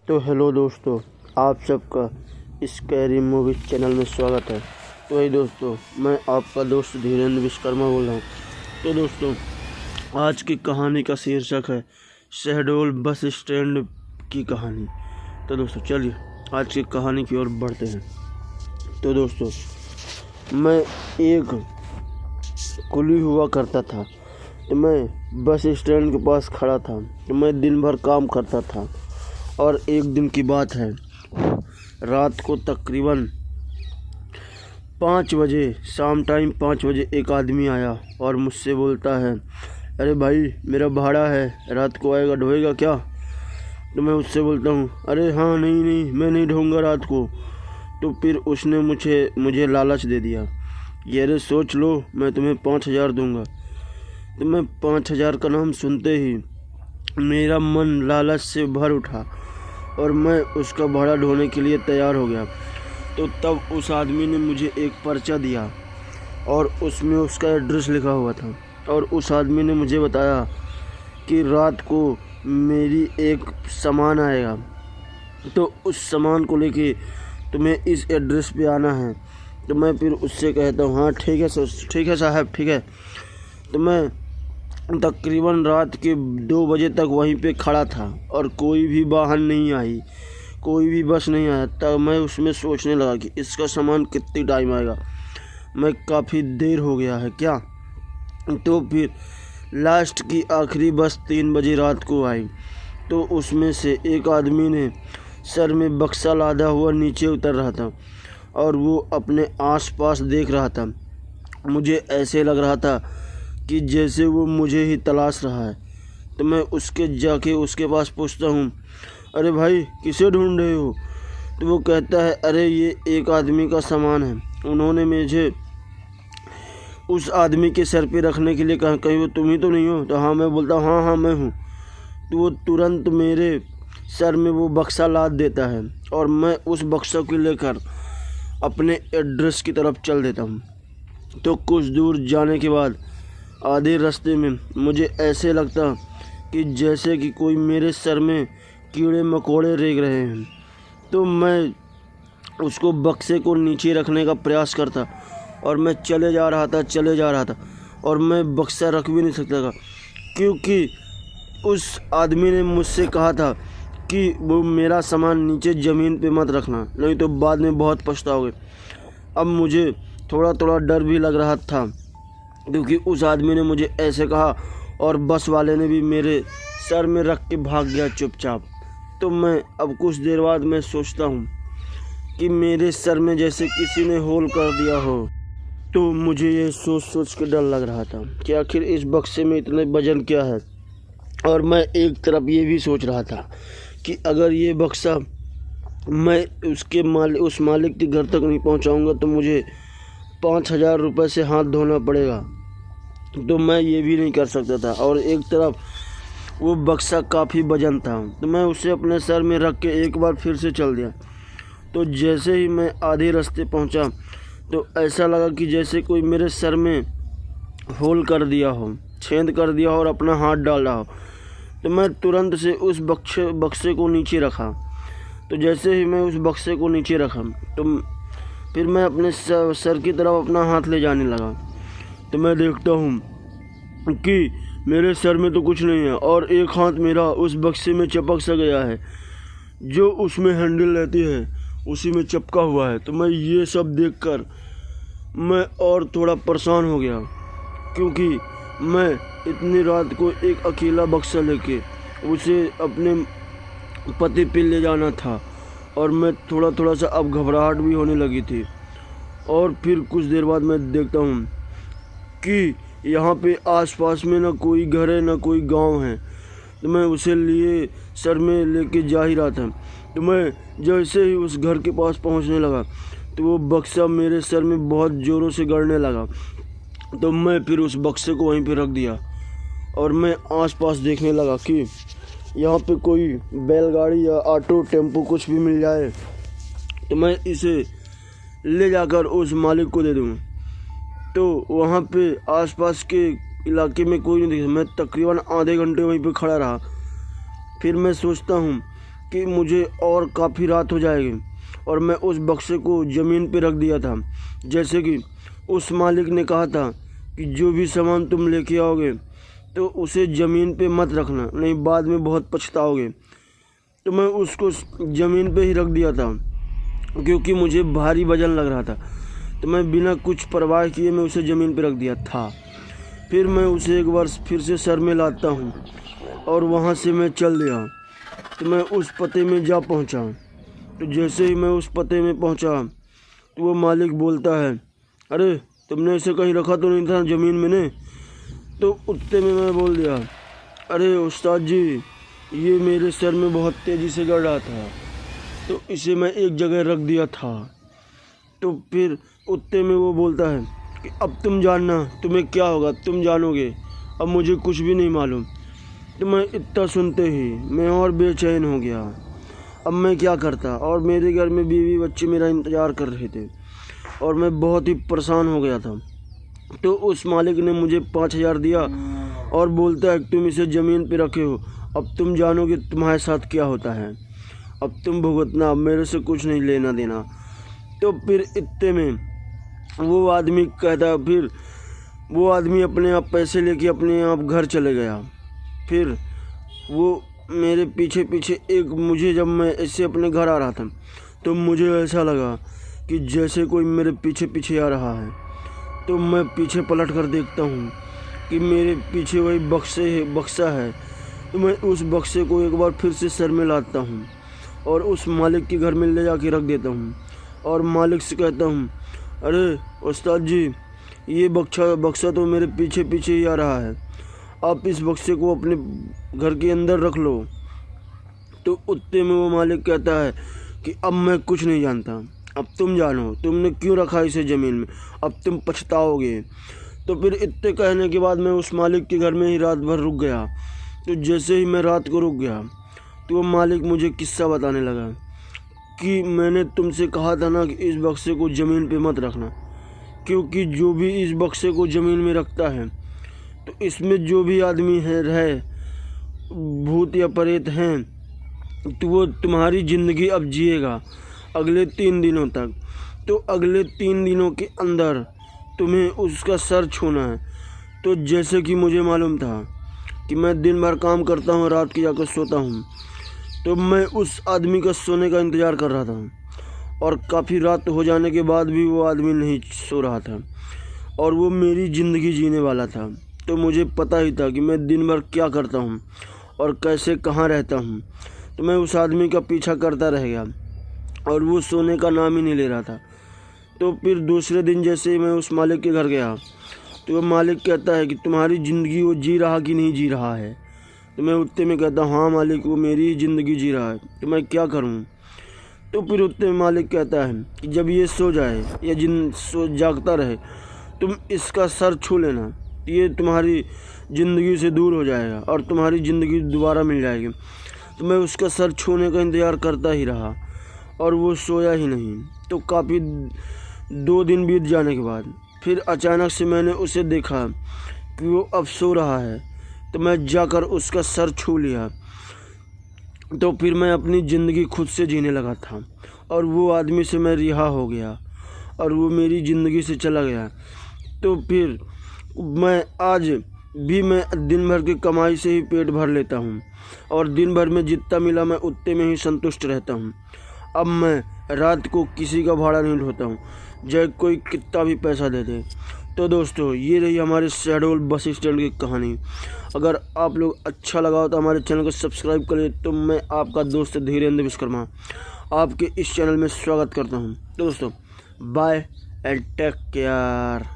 तो हेलो दोस्तों, आप सबका स्कैरी मूवी चैनल में स्वागत है। तो ये दोस्तों, मैं आपका दोस्त धीरेन्द्र विश्वकर्मा बोल रहा हूँ। तो दोस्तों, आज की कहानी का शीर्षक है शहडोल बस स्टैंड की कहानी। तो दोस्तों चलिए आज की कहानी की ओर बढ़ते हैं। तो दोस्तों, मैं एक कुली हुआ करता था। तो मैं बस स्टैंड के पास खड़ा था। तो मैं दिन भर काम करता था और एक दिन की बात है, रात को तकरीबन 5 बजे, शाम टाइम 5 बजे एक आदमी आया और मुझसे बोलता है, अरे भाई मेरा भाड़ा है, रात को आएगा, ढोएगा क्या? तो मैं उससे बोलता हूँ, अरे हाँ नहीं मैं नहीं ढोऊंगा रात को। तो फिर उसने मुझे लालच दे दिया, ये अरे सोच लो मैं तुम्हें 5,000 दूंगा। तो मैं 5,000 का नाम सुनते ही मेरा मन लालच से भर उठा और मैं उसका भाड़ा ढोने के लिए तैयार हो गया। तो तब उस आदमी ने मुझे एक पर्चा दिया और उसमें उसका एड्रेस लिखा हुआ था और उस आदमी ने मुझे बताया कि रात को मेरी एक सामान आएगा, तो उस सामान को लेके तुम्हें इस एड्रेस पे आना है। तो मैं फिर उससे कहता हूँ, हाँ ठीक है साहब, ठीक है। तो मैं तकरीबन रात के 2 बजे तक वहीं पे खड़ा था और कोई भी वाहन नहीं आई, कोई भी बस नहीं आया। तब मैं उसमें सोचने लगा कि इसका सामान कितनी टाइम आएगा, मैं काफ़ी देर हो गया है क्या। तो फिर लास्ट की आखिरी बस 3 बजे रात को आई। तो उसमें से एक आदमी ने सर में बक्सा लादा हुआ नीचे उतर रहा था और वो अपने आसपास देख रहा था। मुझे ऐसे लग रहा था कि जैसे वो मुझे ही तलाश रहा है। तो मैं जाके उसके पास पूछता हूँ, अरे भाई किसे ढूंढ रहे हो? तो वो कहता है, अरे ये एक आदमी का सामान है, उन्होंने मुझे उस आदमी के सर पे रखने के लिए कहा, कहीं वो तुम ही तो नहीं हो? तो हाँ, मैं बोलता हूँ हाँ मैं हूँ। तो वो तुरंत मेरे सर में वो बक्सा लाद देता है और मैं उस बक्सा को लेकर अपने एड्रेस की तरफ चल देता हूँ। तो कुछ दूर जाने के बाद आधे रास्ते में मुझे ऐसे लगता कि जैसे कि कोई मेरे सर में कीड़े मकोड़े रेंग रहे हैं। तो मैं उसको बक्से को नीचे रखने का प्रयास करता और मैं चले जा रहा था और मैं बक्सा रख भी नहीं सकता था, क्योंकि उस आदमी ने मुझसे कहा था कि वो मेरा सामान नीचे ज़मीन पे मत रखना, नहीं तो बाद में बहुत पछताओगे। अब मुझे थोड़ा डर भी लग रहा था, क्योंकि उस आदमी ने मुझे ऐसे कहा और बस वाले ने भी मेरे सर में रख के भाग गया चुपचाप। तो मैं अब कुछ देर बाद मैं सोचता हूँ कि मेरे सर में जैसे किसी ने होल कर दिया हो। तो मुझे ये सोच के डर लग रहा था कि आखिर इस बक्से में इतने वजन क्या है। और मैं एक तरफ ये भी सोच रहा था कि अगर ये बक्सा मैं उस मालिक के घर तक नहीं पहुँचाऊँगा तो मुझे 5,000 रुपये से हाथ धोना पड़ेगा। तो मैं ये भी नहीं कर सकता था। और एक तरफ वो बक्सा काफ़ी वजन था, तो मैं उसे अपने सर में रख के एक बार फिर से चल दिया। तो जैसे ही मैं आधे रास्ते पहुंचा तो ऐसा लगा कि जैसे कोई मेरे सर में होल कर दिया हो, छेद कर दिया हो और अपना हाथ डाल रहा हो। तो मैं तुरंत से उस बक्से को नीचे रखा। तो जैसे ही मैं उस बक्से को नीचे रखा तो फिर मैं अपने सर की तरफ अपना हाथ ले जाने लगा। तो मैं देखता हूँ कि मेरे सर में तो कुछ नहीं है और एक हाथ मेरा उस बक्से में चिपक सा गया है, जो उसमें हैंडल रहती है उसी में चिपका हुआ है। तो मैं ये सब देखकर मैं और थोड़ा परेशान हो गया, क्योंकि मैं इतनी रात को एक अकेला बक्सा लेके उसे अपने पति पे ले जाना था और मैं थोड़ा सा अब घबराहट भी होने लगी थी। और फिर कुछ देर बाद मैं देखता हूँ कि यहाँ पे आसपास में ना कोई घर है ना कोई गांव है। तो मैं उसे लिए सर में लेके जा ही रहा था। तो मैं जैसे ही उस घर के पास पहुँचने लगा तो वो बक्सा मेरे सर में बहुत ज़ोरों से गड़ने लगा। तो मैं फिर उस बक्से को वहीं पे रख दिया और मैं आसपास देखने लगा कि यहाँ पे कोई बैलगाड़ी या ऑटो टेम्पो कुछ भी मिल जाए तो मैं इसे ले जाकर उस मालिक को दे दूँ। तो वहाँ पे आसपास के इलाके में कोई नहीं दिखा। मैं तकरीबन आधे घंटे वहीं पे खड़ा रहा। फिर मैं सोचता हूँ कि मुझे और काफ़ी रात हो जाएगी और मैं उस बक्से को ज़मीन पे रख दिया था। जैसे कि उस मालिक ने कहा था कि जो भी सामान तुम लेके आओगे तो उसे ज़मीन पे मत रखना, नहीं बाद में बहुत पछताओगे। तो मैं उसको ज़मीन पे ही रख दिया था क्योंकि मुझे भारी वजन लग रहा था। तो मैं बिना कुछ परवाह किए मैं उसे ज़मीन पे रख दिया था। फिर मैं उसे एक बार फिर से सर में लाता हूँ और वहाँ से मैं चल दिया। तो मैं उस पते में जा पहुँचा। तो जैसे ही मैं उस पते में पहुँचा तो वो मालिक बोलता है, अरे तुमने इसे कहीं रखा तो नहीं था ज़मीन में ने? तो उतने में मैं बोल दिया, अरे उस्ताद जी ये मेरे सर में बहुत तेज़ी से गड़ रहा था तो इसे मैं एक जगह रख दिया था। तो फिर उतने में वो बोलता है कि अब तुम जानना तुम्हें क्या होगा, तुम जानोगे, अब मुझे कुछ भी नहीं मालूम। तो मैं इतना सुनते ही मैं और बेचैन हो गया। अब मैं क्या करता, और मेरे घर में बीवी बच्चे मेरा इंतज़ार कर रहे थे और मैं बहुत ही परेशान हो गया था। तो उस मालिक ने मुझे 5,000 दिया और बोलता है तुम इसे ज़मीन पे रखे हो, अब तुम जानोगे तुम्हारे साथ क्या होता है, अब तुम भुगतना, अब मेरे से कुछ नहीं लेना देना। तो फिर इतने में वो आदमी कहता है, फिर वो आदमी अपने आप पैसे लेके अपने आप घर चले गया। फिर वो मेरे पीछे पीछे मुझे जब मैं ऐसे अपने घर आ रहा था तो मुझे ऐसा लगा कि जैसे कोई मेरे पीछे पीछे आ रहा है। तो मैं पीछे पलट कर देखता हूँ कि मेरे पीछे वही बक्सा है। तो मैं उस बक्से को एक बार फिर से सर में लाता हूँ और उस मालिक के घर में ले जाके रख देता हूँ और मालिक से कहता हूँ, अरे उस्ताद जी ये बक्सा तो मेरे पीछे पीछे ही आ रहा है, आप इस बक्से को अपने घर के अंदर रख लो। तो उतने में वो मालिक कहता है कि अब मैं कुछ नहीं जानता, अब तुम जानो तुमने क्यों रखा इसे ज़मीन में, अब तुम पछताओगे। तो फिर इतने कहने के बाद मैं उस मालिक के घर में ही रात भर रुक गया। तो जैसे ही मैं रात को रुक गया तो वो मालिक मुझे किस्सा बताने लगा कि मैंने तुमसे कहा था ना कि इस बक्से को ज़मीन पे मत रखना, क्योंकि जो भी इस बक्से को ज़मीन में रखता है तो इसमें जो भी आदमी रहे, भूत या प्रेत हैं, तो वो तुम्हारी ज़िंदगी अब जिएगा अगले 3 दिनों तक। तो अगले 3 दिनों के अंदर तुम्हें उसका सर छूना है। तो जैसे कि मुझे मालूम था कि मैं दिन भर काम करता हूँ, रात को जाकर सोता हूँ, तो मैं उस आदमी का सोने का इंतज़ार कर रहा था और काफ़ी रात हो जाने के बाद भी वो आदमी नहीं सो रहा था और वो मेरी ज़िंदगी जीने वाला था। तो मुझे पता ही था कि मैं दिन भर क्या करता हूँ और कैसे कहाँ रहता हूँ। तो मैं उस आदमी का पीछा करता रह गया और वो सोने का नाम ही नहीं ले रहा था। तो फिर दूसरे दिन जैसे ही मैं उस मालिक के घर गया तो वो मालिक कहता है कि तुम्हारी ज़िंदगी वो जी रहा कि नहीं जी रहा है। तो मैं उतने में कहता, हाँ मालिक वो मेरी ज़िंदगी जी रहा है, तो मैं क्या करूँ। तो फिर उतने में मालिक कहता है कि जब ये सो जाए या जागता रहे तुम इसका सर छू लेना, ये तुम्हारी ज़िंदगी से दूर हो जाएगा और तुम्हारी ज़िंदगी दोबारा मिल जाएगी। तो मैं उसका सर छूने का इंतज़ार करता ही रहा और वो सोया ही नहीं। तो काफ़ी 2 दिन बीत जाने के बाद फिर अचानक से मैंने उसे देखा कि वो अब सो रहा है। तो मैं जाकर उसका सर छू लिया। तो फिर मैं अपनी ज़िंदगी खुद से जीने लगा था और वो आदमी से मैं रिहा हो गया और वो मेरी ज़िंदगी से चला गया। तो फिर मैं आज भी मैं दिन भर की कमाई से ही पेट भर लेता हूँ और दिन भर में जितना मिला मैं उतने में ही संतुष्ट रहता हूँ। अब मैं रात को किसी का भाड़ा नहीं ढोता हूँ, चाहे कोई कितना भी पैसा दे दे। तो दोस्तों ये रही हमारे शहडोल बस स्टैंड की कहानी। अगर आप लोग अच्छा लगा हो तो हमारे चैनल को सब्सक्राइब करें। तो मैं आपका दोस्त धीरेन्द्र विश्वकर्मा आपके इस चैनल में स्वागत करता हूँ। दोस्तों बाय एंड टेक केयर।